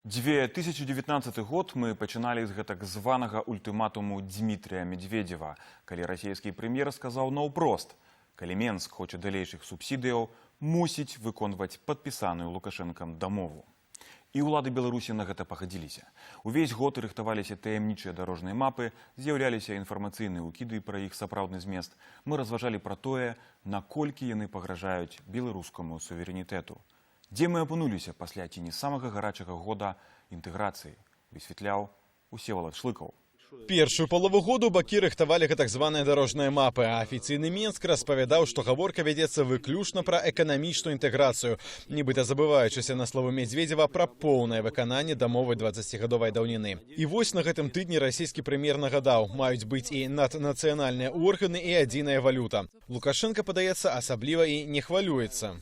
2019 год мы пачыналі з гэтак званага ультыматуму Дмітрія Медведева, калі расійскі прэм'ер сказаў наўпрост: калі Менск хоча далейшых субсідыяў, мусіць выконваць падпісаную Лукашэнкам дамову. І ўлады Беларусі на гэта пагадзіліся. Увесь год рыхтаваліся таямнічыя дарожныя мапы, з'яўляліся інфармацыйныя ўкіды пра іх сапраўдны змест. Мы разважалі пра тое, наколькі яны пагражаюць беларускаму суверэнітэту. Дзе мы апынуліся пасля ці не самага гарачага года інтэграцыі, высветляў Усевалад Шлыкаў. Першую палову году бакі рыхтавалі гэтак званыя дарожныя мапы, а афіцыйны Менск распавядаў, што гаворка вядзецца выключна пра эканамічную інтэграцыю, нібыта забываючыся на словы Медведева пра поўнае выкананне дамовы 20-гадовай даўніны. І вось на гэтым тыдні расійскі прэм'ер нагадаў, маюць быць і наднацыянальныя органы і адзіная валюта. Лукашенко, падаецца, асабліва і не хвалюецца.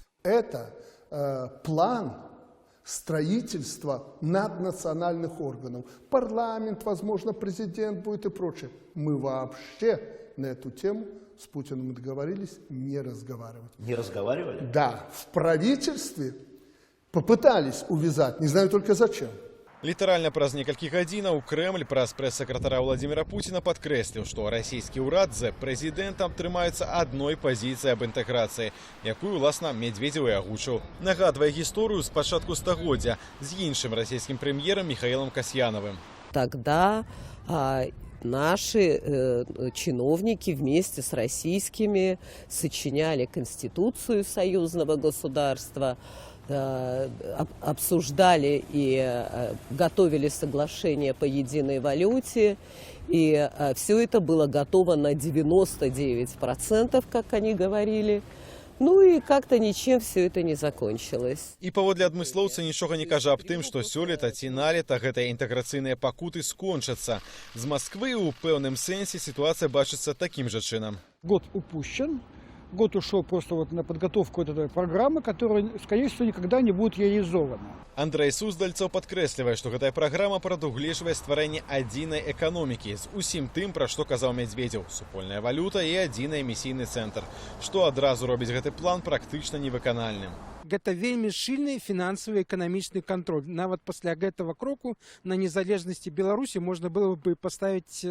План строительства наднациональных органов. Парламент, возможно, президент будет и прочее. Мы вообще на эту тему с Путиным договорились не разговаривать. Не разговаривали? Да, в правительстве попытались увязать, не знаю только зачем. Літаральна праз некалькі гадзінаў Крэмль праз прэс-сакратара Владзіміра Пуціна падкрэсліў, што расійскі ўрад з прэзідэнтам трымаюцца адной пазіцыі аб інтэграцыі, якую, уласна, Медведзеў і агучыў. Нагадвае гісторыю з пачатку стагоддзя з іншым расійскім прэм'ерам Михаилом Касьяновым. Тогда наши чиновники вместе с российскими сочиняли Конституцию союзного государства, обсуждали и готовили соглашение по единой валюте. И все это было готово на 99%, как они говорили. Ну и как-то ничем все это не закончилось. І паводле адмыслоўца нічога не кажа аб тым, што сёлета ці налета гэтыя інтэграцыйныя пакуты скончацца. З Масквы ў пэўным сэнсе сітуацыя бачыцца такім жа чынам. Год упущен. Год ушел просто вот на подготовку этой программы, которая, скорее всего, никогда не будет реализована. Андрей Суздальцаў падкрэслівае, што гэтая праграма прадугледжвае стварэнне адзінай эканомікі з усім тым, пра што казаў Медведзеў: супольная валюта і адзіны эмісійны цэнтр, што адразу робіць гэты план практычна невыканальным. Гэта вельмі шчыльны фінансавы эканамічны кантроль. Нават пасля гэтага кроку на незалежнасці Беларусі можна было бы паставіць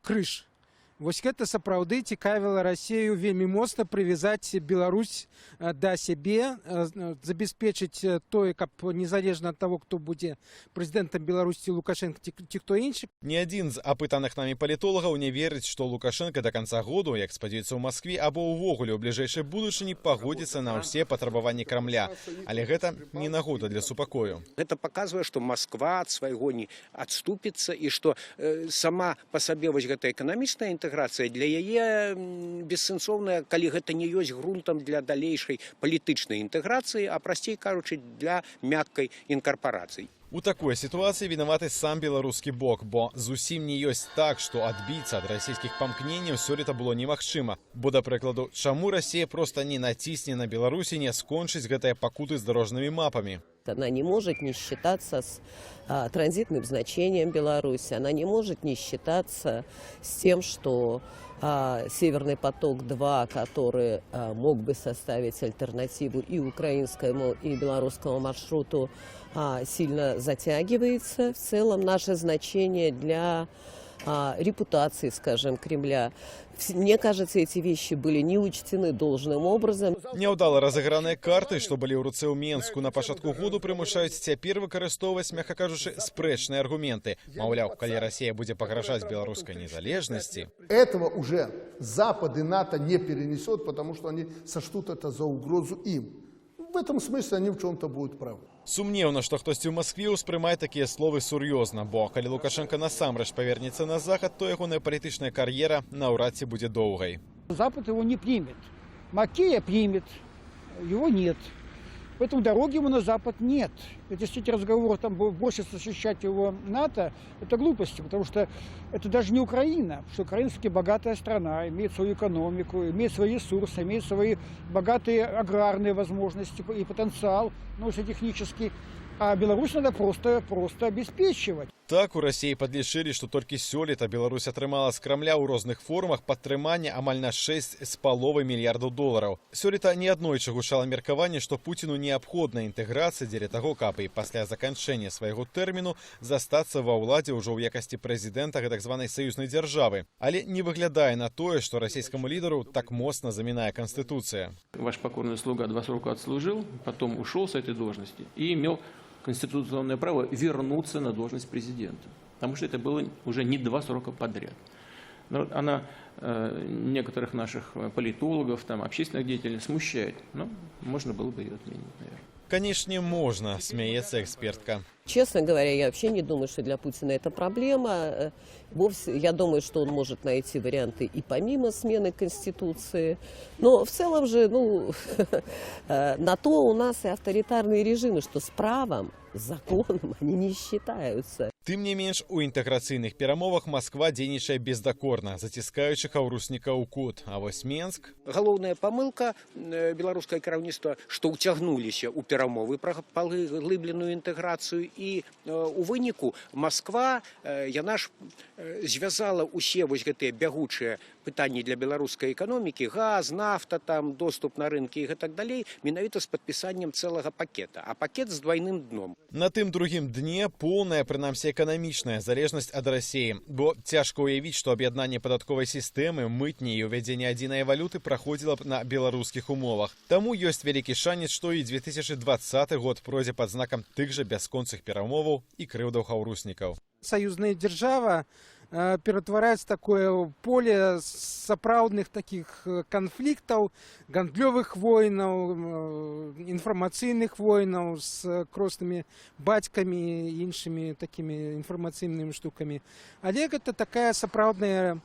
крыж. Вось гэта сапраўды цікавіла Расію вельмі моцна прывязаць Беларусь да сябе, забяспечыць тое, каб незалежна ад таго, хто будзе прэзідэнтам Беларусі, Лукашенко ці хто іншы. Ні адзін з апытаных намі палітолагаў не верыць, што Лукашенко да канца году, як спадзяецца ў Маскве, або ўвогуле ў бліжэйшай будучыні пагодзіцца на ўсе патрабаванні Крамля. Але гэта не нагода для супакою. Гэта паказвае, што Масква ад свайго не адступіцца і што сама па сабе вось гэта эканамічная інтэграцыя для яе бессэнсоўная, калі гэта не ёсць грунтам для далейшай палітычнай інтэграцыі, а прасцей кажучы, для мяккай інкарпарацыі. У такой сітуацыі вінаваты сам беларускі бок, бо зусім не ёсць так, што адбіцца ад расійскіх памкненняў сёлета было немагчыма. Бо, да прыкладу, чаму Расія проста не націсне на Беларусі, не скончыць гэтыя пакуты з дарожнымі мапамі? Она не может не считаться с транзитным значением Беларуси, она не может не считаться с тем, что Северный поток-2, который мог бы составить альтернативу и украинскому, и белорусскому маршруту, сильно затягивается. В целом наше значение для репутации, скажем, Кремля. Мне кажется, эти вещи были не учтены должным образом. Няўдала разыграныя карты, што былі ў руцэ ў Менску на пачатку году, прымушаюць цяпер выкарыстоўваць, мякка кажучы, спрэчныя аргументы. Маўляў, калі Расія будзе пагражаць беларускай незалежнасці. Этого уже Запад и НАТО не перенесет, потому что они сочтут это за угрозу им. В этом смысле они в чем-то будут правы. Сумнеўна, што хтосьці ў Маскве ўспрымае такія словы сур'ёзна, бо калі Лукашенко насамрэч павернецца на Захад, то ягоная палітычная кар'ера наўрад ці будзе доўгай. Запад его не примет. Макея примет, его нет. Поэтому дороги ему на Запад нет. Если эти разговоры там бросятся защищать его НАТО, это глупости, потому что это даже не Украина. Что Украина все-таки богатая страна, имеет свою экономику, имеет свои ресурсы, имеет свои богатые аграрные возможности и потенциал, ну, если технический. А Беларусь надо просто обеспечивать. Так, у России подлічылі, што толькі сёлета Беларусь атрымала з Крамля ў розных форумах падтрымання амаль на 6,5 мільярдаў долараў. Сёлета неаднойчы гучала меркаванне, што Пуціну неабходна інтэграцыя дзеля таго, каб і пасля заканчэння свайго тэрміну застацца ва ўладзе ўжо ў якасці прэзідэнта так званай саюзнай дзяржавы. Але не выглядае на тое, што расійскаму лідару так моцна замінае Конституцыя. Ваш покорный слуга 2 срока отслужил, потом ушел с этой должности и имел конституционное право вернуться на должность президента. Потому что это было уже не 2 срока подряд. Но она некоторых наших политологов, общественных деятелей смущает. Но можно было бы ее отменить, наверное. Конечно, можно, смеется экспертка. Честно говоря, я вообще не думаю, что для Путина это проблема. Вовсе, я думаю, что он может найти варианты и помимо смены Конституции. Но в целом же, на то у нас и авторитарные режимы, что с правом, с законом они не считаются. Тым не менш, у інтэграцыйных перамовах Москва дзейнічае бездакорна, заціскаючы хаўрусніка ў кут. А вось Менск... Галоўная памылка беларускае кіраўніцтва, што ўцягнуліся ў перамовы пра паглыбленую інтэграцыю, і у выніку Москва, яна ж звязала ўсе вось гэтыя бягучыя пытанні для беларускай эканомікі, газ, нафта, доступ на рынкі і гэтак далей, менавіта з падпісаннем цэлага пакета, а пакет з двайным дном. На тым другім дне поўная, прынамсі эканамічная залежнасць ад Расіі, бо цяжка ўявіць, што аб'яднанне падатковай сістэмы, мытні і ўвядзенне адзінай валюты праходзіла б на беларускіх умовах. Таму ёсць вялікі шанец, што і 2020 год пройдзе пад знакам тых жа бясконцых перамоваў і крыўдаў хаўруснікаў. Союзная держава ператвараецца такое поле сапраўдных таких конфликтаў, гандлёвых войнаў, інфармацыйных войнаў з кроснымі бацькамі і іншымі такімі інфармацыйнымі штукамі. Але гэта такая сапраўдная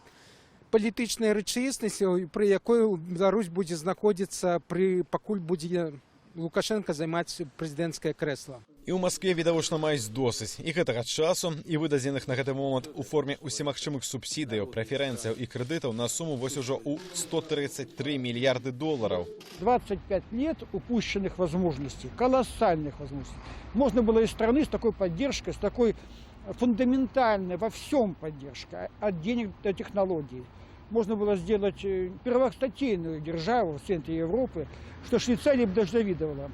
палітычная рэчаіснасць, пры якой Беларусь будзе знаходзіцца, пакуль будзе Лукашенко займаць прэзідэнцкае крэсла. І ў Маскве відавочна маюць досыць і гэтага часу, і выдадзеных на гэты момант у форме усімагчымых субсідыяў, прэферэнцыяў і крэдытаў на суму вось ужо ў 133 мільярды долараў. 25 лет упущенных возможностей, колоссальных возможностей. Можно было из страны с такой поддержкой, с такой фундаментальной во всем поддержкой, от денег до технологий. Можно было сделать первостатейную державу в центре Европы, что Швейцария бы даже завидовала.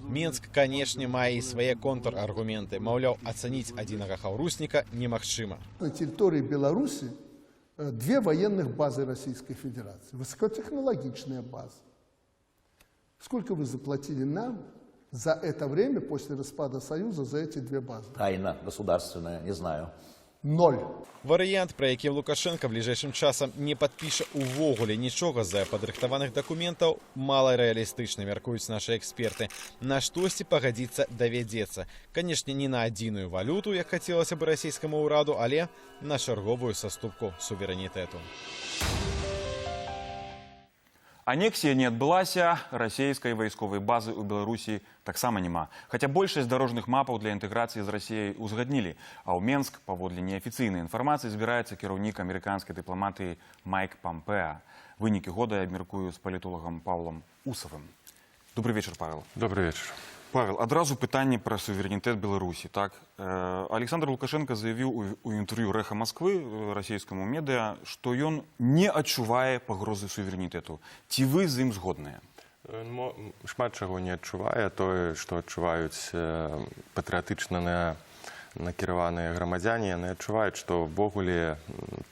Менск, канешне, мае і свае контраргументы. Маўляў, ацаніць адзінага хаўрусніка немагчыма. На территории Беларуси 2 военных базы Российской Федерации, высокотехнологичная база. Сколько вы заплатили нам за это время после распада Союза за эти 2 базы? Тайна государственная, не знаю. 0. Варыянт, пра які Лукашенко бліжэйшым часам не падпіша ўвогуле нічога з-за падрыхтаваных дакументаў, маларэалістычна, мяркуюць нашы эксперты. На штосьці пагадзіцца давядзецца. Канешне, не на адзіную валюту, як хацелася бы расійскаму ўраду, але на чарговую саступку суверэнітэту. Анексія не адбылася, расійскай вайсковай базы ў Беларусі таксама няма. Хаця большасць дарожных мапаў для інтэграцыі з Расіяй узгаднілі, а ў Менск, паводле неафіцыйнай інфармацыі, збіраецца кіраўнік амерыканскай дыпламатыі Майк Помпеа. Вынікі года я абмяркую з палітолагам Павлам Усавым. Добрый вечар, Павел. Добрый вечар. Павел, адразу пытанне пра суверэнітэт Беларусі. Так? Александр Лукашенко заявіў у інтэрв'ю «Рэха Москвы» расійскаму медыа, што ён не адчувае пагрозы суверэнітэту. Ці вы з ім згодныя? Шмат чаго не адчувае. Тое, што адчуваюць патрыятычна накіраваныя грамадзяне, яны адчуваюць, што ўвогуле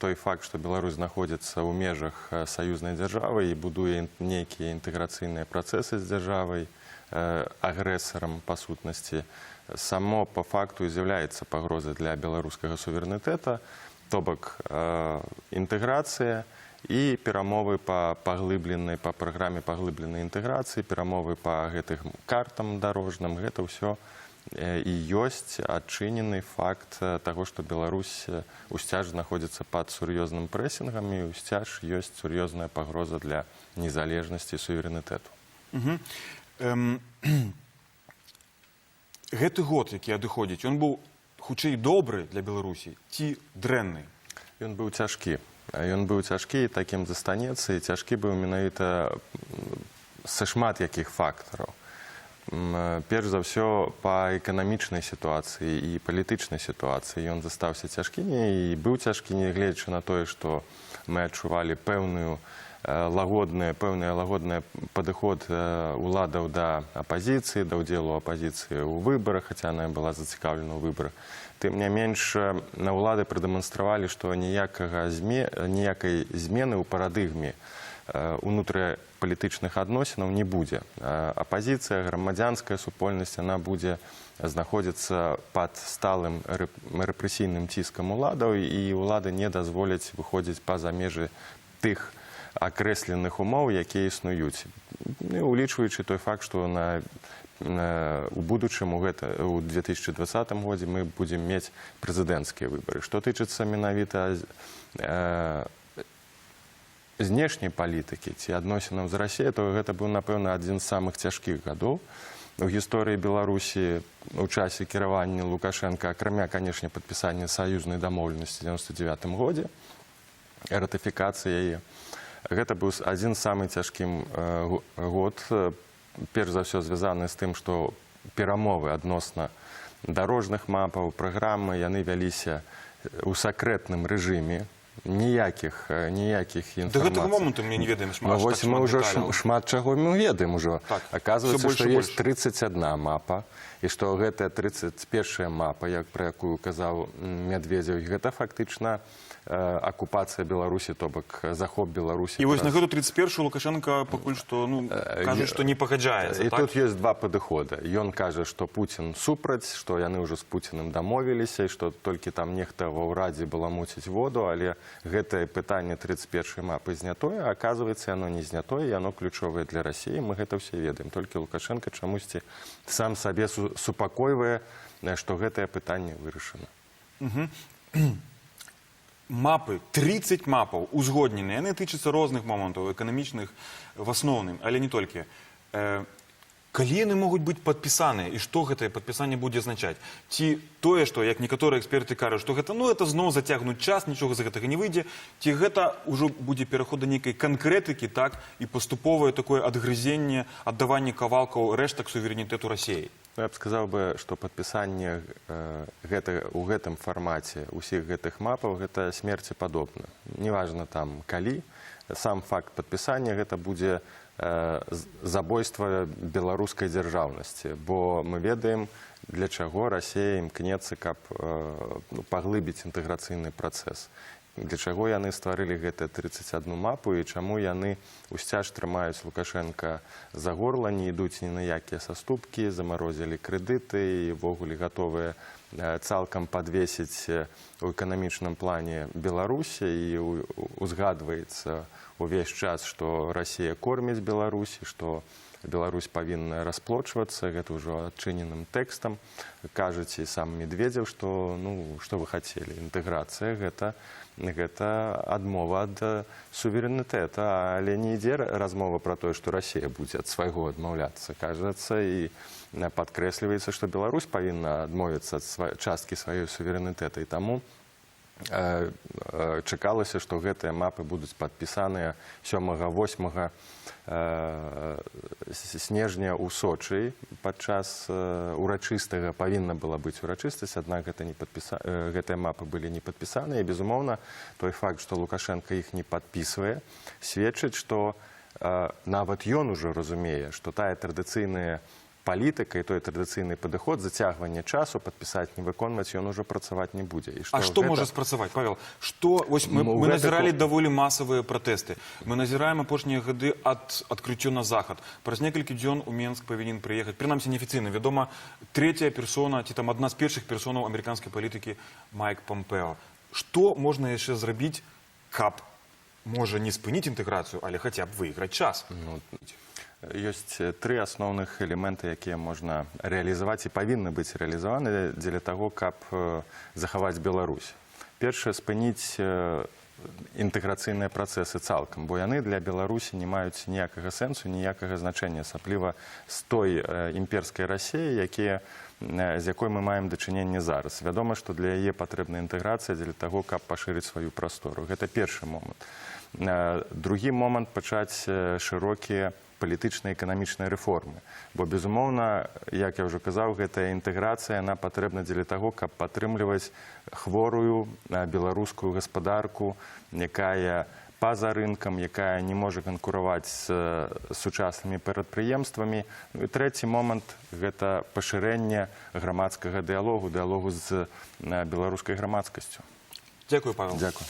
той факт, што Беларусь знаходзіцца ў межах саюзнай дзяржавы і будуе нейкія інтэграцыйныя працэсы з дзяржавай, агрэсарам, па сутнасці, само па факту з'яўляецца пагрозай для беларускага суверэнітэта, то бок інтэграцыя і перамовы па праграме паглыбленай інтэграцыі, перамовы па гэтых картам дарожным, гэта ўсё і ёсць адчынены факт таго, што Беларусь усцяж знаходзіцца пад сур'ёзным прэсінгам і усцяж ёсць сур'ёзная пагроза для незалежнасці і суверэнітэту. Гэты год, які адыходзіць, ён быў хутчэй добры для Беларусі ці дрэнны? Ён быў цяжкі. Ён быў цяжкі, такім застанецца, і цяжкі быў менавіта са шмат якіх фактараў. перш за ўсё па эканамічнай сітуацыі і палітычнай сітуацыі ён застаўся цяжкімі і быў цяжкі, нягледзячы на тое, што мы адчувалі пэўны лагодны падыход уладаў да апазіцыі, да ўдзелу апазіцыі ў выбарах, хаця яна была зацікаўлена ў выбарах. Тым не менш, на ўлады прадэманстравалі, што ніякай змены ў парадыгме унутрыпалітычных адносінаў не будзе. Апазіцыя, грамадзянская супольнасць, яна будзе знаходзіцца пад сталым рэпрэсійным ціскам уладаў, і ўлады не дазволяць выходзіць па-за межы тых акрэсленых умоў, якія існуюць. Улічваючы той факт, што у будучым, у 2020 годзе мы будзем мець прэзідэнцкія выбары. Што тычыцца менавіта знешняй палітыкі ці адносінаў з Расіяй, то гэта быў, напэўна, адзін з самых цяжкіх гадоў у гісторыі Беларусі у часе кіравання Лукашенка, акрамя, канешне, падпісання саюзнай дамоўленасці ў 1999 годзе, ратыфікацыі яе. Гэта быў адзін з самых цяжкім год, перш за ўсё звязаны з тым, што перамовы адносна дарожных мапаў, праграмы, яны вяліся ў сакрэтным рэжыме, ніякіх інфармацый. До гэтага моманту мы не ведаем шмат. Вось мы ўжо шмат чаго мы ведаем ужо. Аказваецца, што ёсць 31 мапа, і што гэтая 31 мапа, пра якую казаў Медведзеў, гэта фактычна акупацыя Беларусі, то бок захоп Беларусі. І вось на гэту 31-ю Лукашенко пакуль што кажа, што не пагаджаецца. І тут ёсць два падыхода. Ён кажа, што Пуцін супраць, што яны ўжо з Пуцінам дамовіліся, і што толькі там нехта ва ўрадзе баламуціць воду, але гэтае пытанне 31-й мапы знятое, а аказваецца, яно не знятое, яно ключовае для Расіі, мы гэта ўсе ведаем. Толькі Лукашенко чамусьці сам сабе супакойвае, што гэтае пытанне вырашана. Мапы, 30 мапаў узгоднены, яны тычацца розных момантаў, эканамічных в асноўным, але не толькі. Калі яны могуць быць падпісаныя, і што гэтае падпісанне будзе азначаць? Ці тое, што, як некаторыя эксперты кажуць, што гэта, гэта зноў зацягнуць час, нічога з гэтага не выйдзе, ці гэта ўжо будзе пераход да нейкай канкрэтыкі, так, і паступовае такое адгрызенне, аддаванне кавалкаў рэштак суверэнітэту Расіі? Я б сказаў бы, што падпісанне у гэтым фармаце ўсіх гэтых мапаў гэта смерцепадобна. Неважна там калі, сам факт падпісання гэта будзе забойства беларускай дзяржаўнасці, бо мы ведаем, для чаго Расія імкнецца, каб паглыбіць інтэграцыйны працэс. Для чаго яны стварылі гэтую 31 мапу і чаму яны ўсцяж трымаюць Лукашенка за горла, не ідуць ні на якія саступкі, замарозілі крэдыты і ввогуле гатовыя цалкам падвесіць у эканамічным плане Беларусі, і узгадваецца увесь час, што Расія корміць Беларусі, што Беларусь павінна расплочвацца, гэта ўжо адчыненым тэкстам. Кажуць і сам Медведзеў, што што вы хацелі, інтэграцыя гэта адмова ад суверэнітэта, але не ідзе размова пра тое, што Расія будзе ад свайго адмаўляцца. Кажацца і падкрэсліваецца, што Беларусь павінна адмовіцца ад часткі сваёй суверэнітэта, і таму чакалася, што гэтыя мапы будуць падпісаныя 7-8 снежня ў Сочы. Падчас урачыстага павінна была быць урачыстасць, аднак гэтыя мапы былі не падпісаныя. І, безумоўна, той факт, што Лукашенко іх не падпісвае, сведчыць, што нават ён ужо разумее, што тая традыцыйная палітыка і той традыцыйны падыход, зацягванне часу, падпісаць, не выконваць, ён ужо працаваць не будзе. А што можа спрацаваць, Павел? Мы назіралі даволі масавыя пратэсты. Мы назіраем апошнія гады ад адкрыццё на захад. Праз некалькі дзён у Менск павінен прыехаць, прынамсі неафіцыйна, вядома, трэцяя персона, ці там адна з першых персонаў амерыканскай палітыкі Майк Помпео. Што можна яшчэ зрабіць, каб, можа, не спыніць інтэграцыю, але хаця б выйграць час? Ёсць тры асноўных элементы, якія можна рэалізаваць і павінны быць рэалізаваны дзеля таго, каб захаваць Беларусь. Першае, спыніць інтэграцыйныя працэсы цалкам, бо яны для Беларусі не маюць ніякага сэнсу, ніякага значэння, асабліва з той імперскай Расіі, з якой мы маем дачыненне зараз. Вядома, што для яе патрэбна інтэграцыя дзеля таго, каб пашырыць сваю прастору. Гэта першы момант. Другі момант — пачаць шырокія палітычнай і эканамічнай рэформы. Бо, безумоўна, як я ўжо казаў, гэтая інтэграцыя, яна патрэбна дзеля таго, каб падтрымліваць хворую беларускую гаспадарку, якая па-за рынкам, якая не можа канкураваць з сучаснымі прадпрыемствамі. Ну і трэці момант – гэта пашырэнне грамадскага дыялогу з беларускай грамадскасцю. Дякую, Павел. Дякую.